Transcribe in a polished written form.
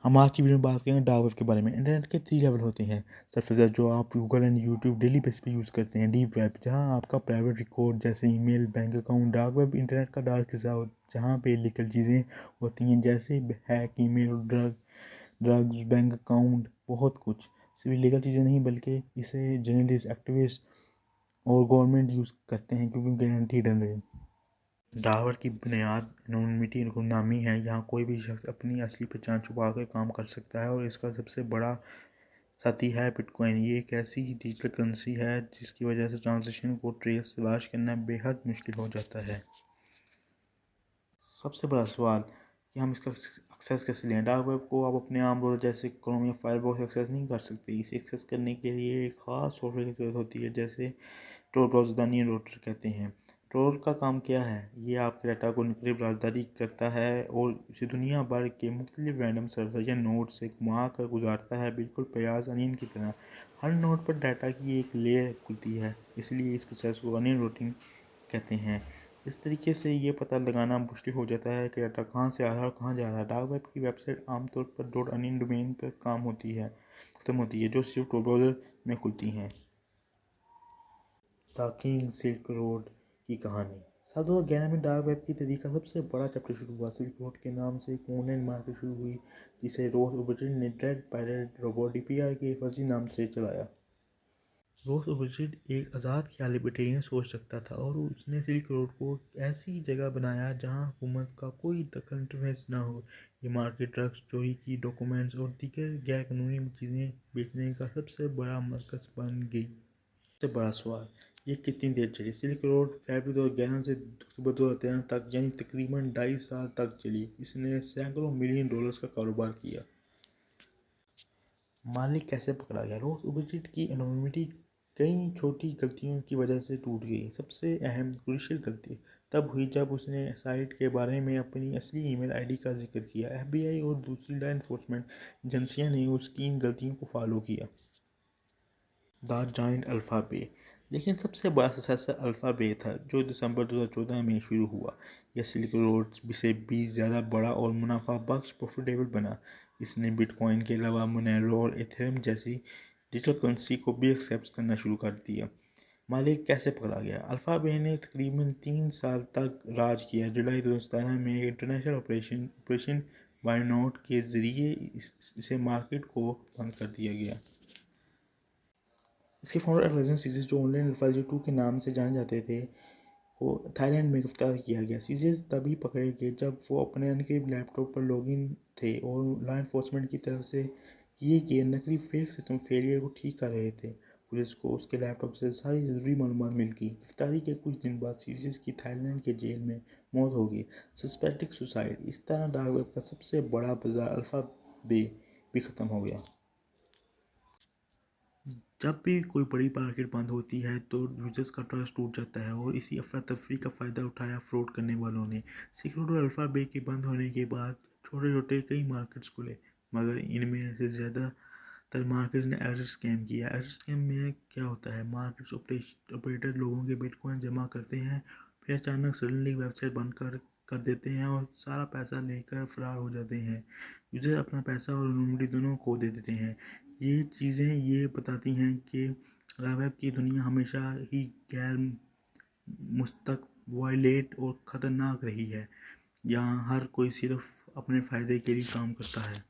ہم آج کی ویڈیو میں بات کریں گے ڈارک ویب کے بارے میں۔ انٹرنیٹ کے 3 لیول ہوتے ہیں۔ سرفیس جو آپ گوگل اینڈ یوٹیوب ڈیلی بیس پہ یوز کرتے ہیں۔ ڈیپ ویب جہاں آپ کا پرائیویٹ ریکارڈ جیسے email, bank account. Dark web internet کا ڈارک حصہ جہاں پہ لیگل چیزیں ہوتی ہیں جیسے hack, email, drugs, bank account, بہت کچھ۔ صرف لیگل چیزیں نہیں بلکہ اسے جرنلسٹ، ایکٹیوسٹ اور گورنمنٹ یوز کرتے ہیں کیونکہ گارنٹی ڈن رہے۔ ڈارک ویب کی بنیاد انونیمٹی گمنامی ہے۔ یہاں کوئی بھی شخص اپنی اصلی پہچان چھپا کر کام کر سکتا ہے اور اس کا سب سے بڑا ساتھی ہے بٹ کوائن۔ یہ ایک ایسی ڈیجیٹل کرنسی ہے جس کی وجہ سے ٹرانزیکشن کو ٹریس تلاش کرنا بے حد مشکل ہو جاتا ہے۔ سب سے بڑا سوال کہ ہم اس کا ایکسیس کیسے لیں۔ ڈارک ویب کو آپ اپنے عام براؤزر جیسے کروم یا فائر باکس ایکسیس نہیں کر سکتے۔ اسے ایکسیس کرنے کے لیے ایک خاص سافٹ ویئر کی ضرورت ہوتی ہے جیسے ٹور برازداری روٹر کہتے ہیں۔ ٹور کا کام کیا ہے؟ یہ آپ کے ڈاٹا کو انکرپٹ رازداری کرتا ہے اور اسے دنیا بھر کے مختلف رینڈم سرور یا نوڈ سے گھما کر گزارتا ہے، بالکل پیاز انین کی طرح۔ ہر نوڈ پر ڈاٹا کی ایک لیئر کھلتی ہے، اس لیے اس پروسیس کو انین روٹنگ کہتے ہیں۔ اس طریقے سے یہ پتہ لگانا مشکل ہو جاتا ہے کہ ڈاٹا کہاں سے آ رہا ہے اور کہاں جا رہا ہے۔ ڈارک ویب کی ویب سائٹ عام طور پر .onion ڈومین پر ختم ہوتی ہے جو صرف ٹور براؤزر میں کھلتی ہیں۔ دا کنگ سلک روڈ کی کہانی۔ 2011 میں ڈارک ویب کی تحریک کا سب سے بڑا چیپٹر شروع ہوا۔ سلک روڈ کے نام سے ایک آن لائن مارکیٹ شروع ہوئی جسے روس اوبرٹن نے ڈیڈ پائریٹ روبوٹ DPR کے فرضی نام سے چلایا۔ روس اوبرٹن ایک آزاد خیال لبرٹیرین سوچ رکھتا تھا اور اس نے سلک روڈ کو ایسی جگہ بنایا جہاں حکومت کا کوئی دخل انٹرفیرنس نہ ہو۔ یہ مارکیٹ ڈرگس چوری کی ڈاکومنٹس اور دیگر غیر قانونی چیزیں بیچنے کا سب سے بڑا مرکز بن گئی۔ سب سے بڑا سوال یہ کتنی دیر چلی؟ سلک روڈ فروری 2011 سے اکتوبر 2013 تک یعنی تقریباً 2.5 سال تک چلی۔ اس نے سینکڑوں ملین ڈالرز کا کاروبار کیا۔ مالک کیسے پکڑا گیا؟ روس اوبرٹن کی انونیمٹی کئی چھوٹی غلطیوں کی وجہ سے ٹوٹ گئی۔ سب سے اہم کروشل غلطی تب ہوئی جب اس نے سائٹ کے بارے میں اپنی اصلی ای میل ID کا ذکر کیا۔ FBI اور دوسری لا انفورسمنٹ ایجنسیوں نے اس کی ان غلطیوں کو فالو کیا۔ دا جائنٹ الفا بے۔ لیکن سب سے بڑا سکسیسر الفا بے تھا جو دسمبر 2014 میں شروع ہوا۔ یہ سلک روڈ سے بھی زیادہ بڑا اور منافع بخش پروفیٹیبل بنا۔ اس نے بٹ کوائن کے علاوہ مونیرو اور ایتھیریم جیسی ڈیجیٹل کرنسی کو بھی ایکسیپٹ کرنا شروع کر دیا۔ مالک کیسے پکڑا گیا؟ الفا بے نے تقریباً 3 سال تک راج کیا۔ جولائی 2017 میں ایک انٹرنیشنل آپریشن وائنوٹ کے ذریعے اسے مارکیٹ کو بند کر دیا گیا۔ اس کے فاؤنڈر الگزینڈر سیزس جو آن لائن الفا 02 کے نام سے جانے جاتے تھے کو تھائی لینڈ میں گرفتار کیا گیا۔ سیزس تبھی پکڑے گئے جب وہ اپنے انکرپٹ لیپ ٹاپ پر لاگ ان تھے اور لا انفورسمنٹ کی طرف سے کیے گئے نقلی فیک سسٹم فیلئر کو ٹھیک کر رہے تھے۔ پولیس کو اس کے لیپ ٹاپ سے ساری ضروری معلومات مل گئی۔ گرفتاری کے کچھ دن بعد سیزس کی تھائی لینڈ کے جیل میں موت ہو گئی۔ Suspected suicide. اس طرح ڈارک ویب کا سب سے بڑا بازار الفا بے بھی ختم ہو گیا۔ جب بھی کوئی بڑی مارکیٹ بند ہوتی ہے تو یوزرز کا ٹرسٹ ٹوٹ جاتا ہے اور اسی افراتفری کا فائدہ اٹھایا فراڈ کرنے والوں نے۔ سلک روڈ اور الفا بے کے بند ہونے کے بعد چھوٹے کئی مارکیٹس کھلے، مگر ان میں سے زیادہ تر مارکیٹس نے ایکزٹ اسکیم کیا۔ ایکزٹ اسکیم میں کیا ہوتا ہے؟ مارکیٹس آپریٹر لوگوں کے بٹ کوائن جمع کرتے ہیں، پھر اچانک سڈنلی ویب سائٹ بند کر دیتے ہیں اور سارا پیسہ لے کر فرار ہو جاتے ہیں۔ یوزر اپنا پیسہ اور انونیمٹی دونوں کھو دیتے ہیں۔ یہ چیزیں یہ بتاتی ہیں کہ ڈارک ویب کی دنیا ہمیشہ ہی غیر مستقبل اور خطرناک رہی ہے۔ یہاں ہر کوئی صرف اپنے فائدے کے لیے کام کرتا ہے۔